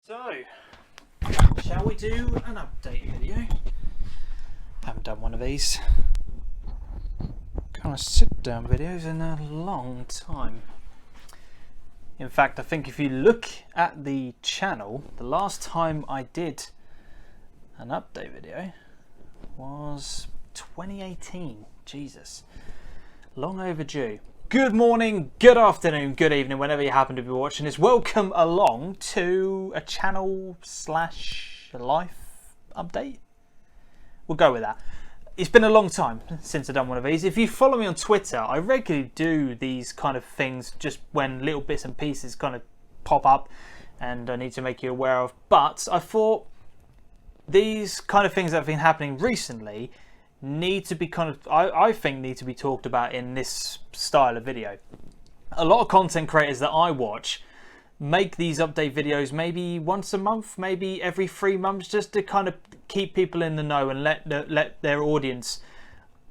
So, shall we do an update video? Haven't done one of these kind of sit down videos in a long time. In fact, I think if you look at the channel, the last time I did an update video was 2018. Jesus, long overdue. Good morning, good afternoon, good evening, whenever you happen to be watching this. Welcome along to a channel / life update. We'll go with that. It's been a long time since I've done one of these. If you follow me on Twitter, I regularly do these kind of things just when little bits and pieces kind of pop up and I need to make you aware of. But I thought these kind of things that have been happening recently need to be I think need to be talked about in this style of video. A lot of content creators that I watch make these update videos maybe once a month, maybe every 3 months, just to kind of keep people in the know and let their audience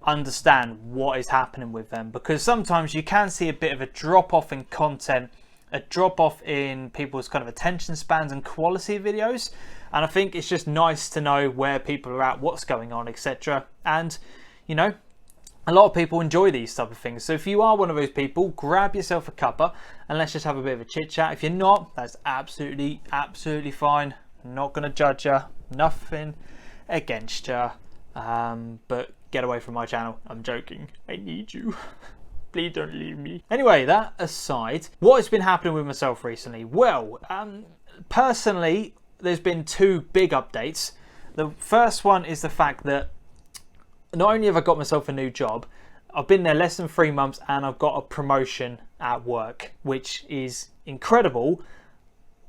understand what is happening with them, because sometimes you can see a bit of a drop off in content, a drop off in people's kind of attention spans and quality of videos. And I think it's just nice to know where people are at, what's going on, etc. And, you know, a lot of people enjoy these type of things. So if you are one of those people, grab yourself a cuppa and let's just have a bit of a chit chat. If you're not, that's absolutely fine. I'm not going to judge you. Nothing against you. But get away from my channel. I'm joking. I need you. Please don't leave me. Anyway, that aside, what has been happening with myself recently? Well, personally, there's been 2 big updates. The first one is the fact that not only have I got myself a new job, I've been there less than 3 months and I've got a promotion at work, which is incredible,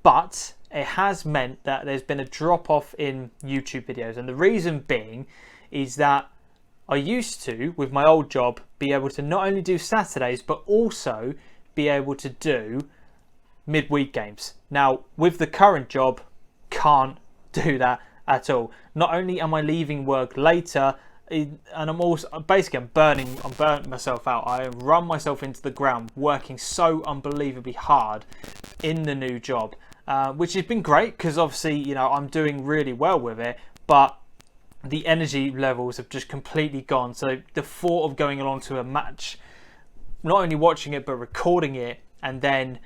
but it has meant that there's been a drop off in YouTube videos. And the reason being is that I used to, with my old job, be able to not only do Saturdays, but also be able to do midweek games. Now, with the current job, can't do that at all. Not only am I leaving work later, and I'm burning myself out. I run myself into the ground working so unbelievably hard in the new job, which has been great because obviously, you know, I'm doing really well with it, but the energy levels have just completely gone. So the thought of going along to a match, not only watching it but recording it, and then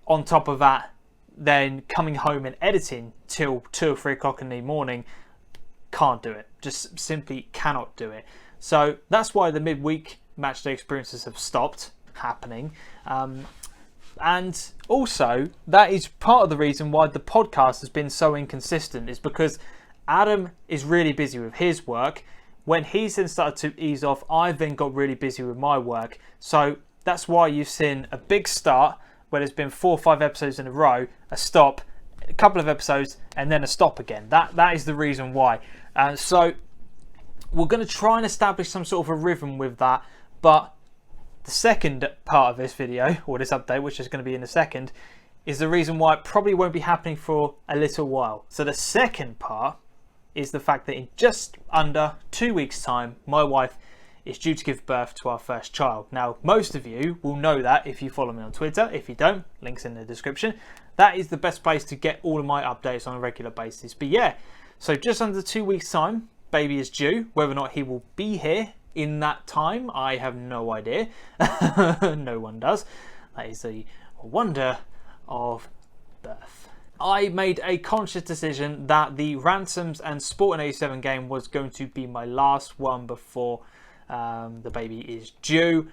on top of that, then coming home and editing till 2 or 3 o'clock in the morning, can't do it. Just simply cannot do it. So that's why the midweek matchday experiences have stopped happening. And also, that is part of the reason why the podcast has been so inconsistent, is because Adam is really busy with his work. When he's then started to ease off, I've then got really busy with my work. So that's why you've seen a big start where there's been 4 or 5 episodes in a row, a stop, a couple of episodes, and then a stop again. That is the reason why. So we're going to try and establish some sort of a rhythm with that. But the second part of this video, or this update, which is going to be in a second, is the reason why it probably won't be happening for a little while. So the second part is the fact that in just under 2 weeks' time, my wife is due to give birth to our first child. Now, most of you will know that if you follow me on Twitter. If you don't, links in the description. That is the best place to get all of my updates on a regular basis. But yeah, so just under 2 weeks' time, baby is due. Whether or not he will be here in that time, I have no idea. No one does. That is the wonder of birth. I made a conscious decision that the Ransoms and Sporting 87 game was going to be my last one before the baby is due,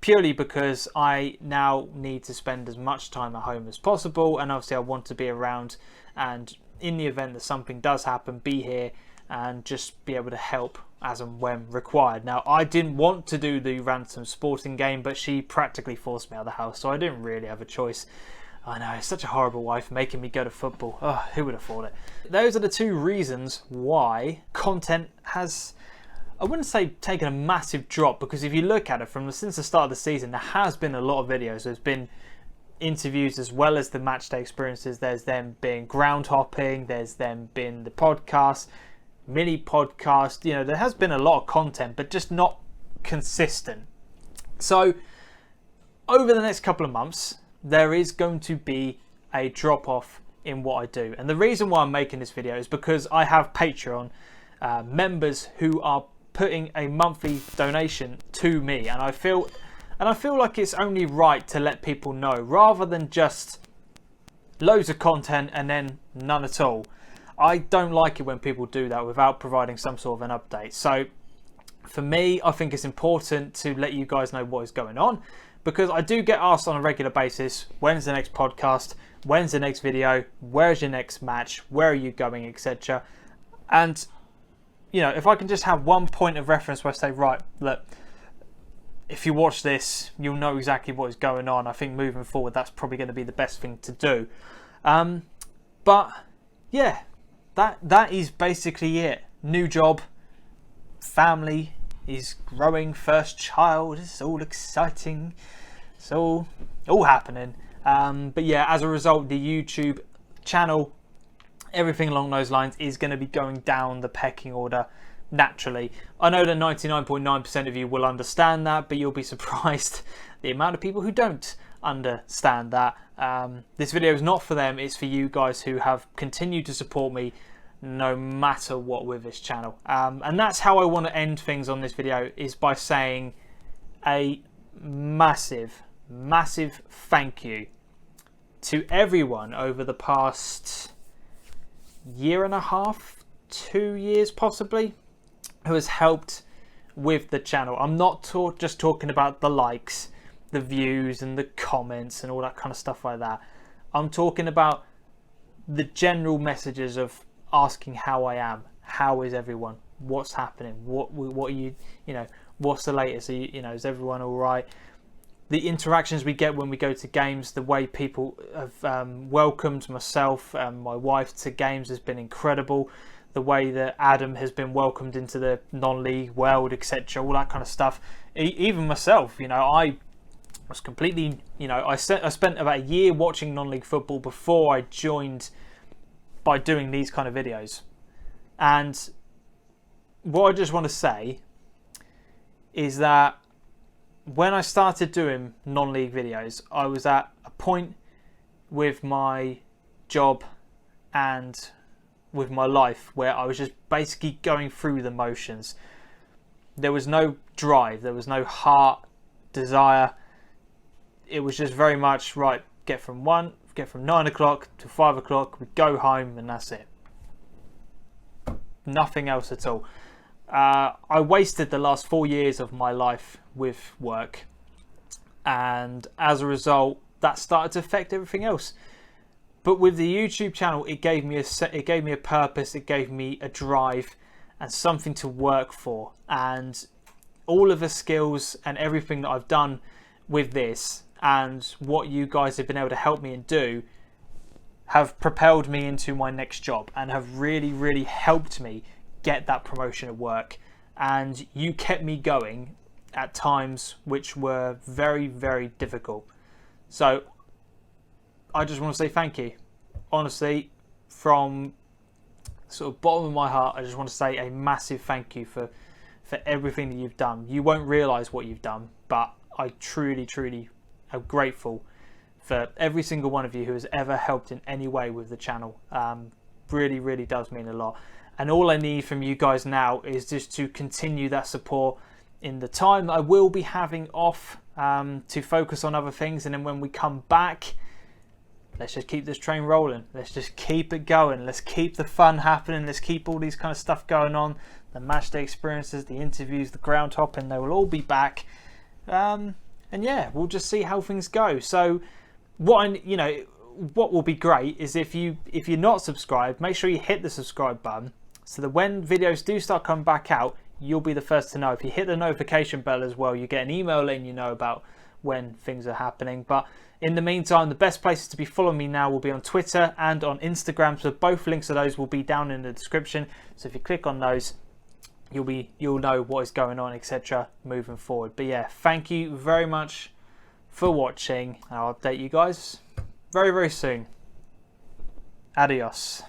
purely because I now need to spend as much time at home as possible, and obviously I want to be around, and in the event that something does happen, be here and just be able to help as and when required. Now, I didn't want to do the Ransom Sporting game, but she practically forced me out of the house, so I didn't really have a choice. I know, it's such a horrible wife, making me go to football. Oh, who would have thought it? Those are the 2 reasons why content has, I wouldn't say taken a massive drop, because if you look at it since the start of the season, there has been a lot of videos. There's been interviews as well as the matchday experiences. There's them being ground hopping. There's them being the podcast, mini podcast. You know, there has been a lot of content, but just not consistent. So over the next couple of months, there is going to be a drop off in what I do. And the reason why I'm making this video is because I have Patreon members who are putting a monthly donation to me, and I feel like it's only right to let people know, rather than just loads of content and then none at all. I don't like it when people do that without providing some sort of an update. So for me, I think it's important to let you guys know what is going on, because I do get asked on a regular basis, when's the next podcast, when's the next video, where's your next match, where are you going, etc. And you know, if I can just have one point of reference where I say, right, look, if you watch this, you'll know exactly what is going on. I think moving forward, that's probably going to be the best thing to do. But yeah, that is basically it. New job, family is growing, first child, it's all exciting, it's all happening. But yeah, as a result, the YouTube channel, everything along those lines is going to be going down the pecking order naturally. I know that 99.9% of you will understand that, but you'll be surprised the amount of people who don't understand that. This video is not for them, it's for you guys who have continued to support me no matter what with this channel. And that's how I want to end things on this video, is by saying a massive thank you to everyone over the past year and a half, 2 years possibly, who has helped with the channel. I'm not just talking about the likes, the views and the comments and all that kind of stuff like that. I'm talking about the general messages of asking how I am, how is everyone, what's happening, what are you know, what's the latest, is everyone all right? The interactions we get when we go to games, the way people have welcomed myself and my wife to games has been incredible. The way that Adam has been welcomed into the non-league world, etc., all that kind of stuff. Even myself, I was completely, I spent about a year watching non-league football before I joined by doing these kind of videos. And what I just want to say is that when I started doing non-league videos, I was at a point with my job and with my life where I was just basically going through the motions. There was no drive, there was no heart, desire. It was just very much, right, get from 9 o'clock to 5 o'clock, we go home, and that's it. Nothing else at all. I wasted the last 4 years of my life with work, and as a result, that started to affect everything else. But with the YouTube channel, it gave me a purpose, it gave me a drive and something to work for. And all of the skills and everything that I've done with this and what you guys have been able to help me and do have propelled me into my next job and have really helped me get that promotion at work. And you kept me going at times which were very difficult. So I just want to say thank you. Honestly, from sort of bottom of my heart, I just want to say a massive thank you for everything that you've done. You won't realise what you've done, but I truly am grateful for every single one of you who has ever helped in any way with the channel. Really does mean a lot. And all I need from you guys now is just to continue that support in the time I will be having off, to focus on other things. And then when we come back, let's just keep this train rolling. Let's just keep it going. Let's keep the fun happening. Let's keep all these kind of stuff going on. The match day experiences, the interviews, the ground hopping, they will all be back. And yeah, we'll just see how things go. So what will be great is if you're not subscribed, make sure you hit the subscribe button so that when videos do start coming back out, you'll be the first to know. If you hit the notification bell as well, you get an email letting you know about when things are happening. But in the meantime, the best places to be following me now will be on Twitter and on Instagram. So both links of those will be down in the description. So if you click on those, you'll know what is going on, etc. moving forward. But yeah, thank you very much for watching. I'll update you guys very soon. Adios.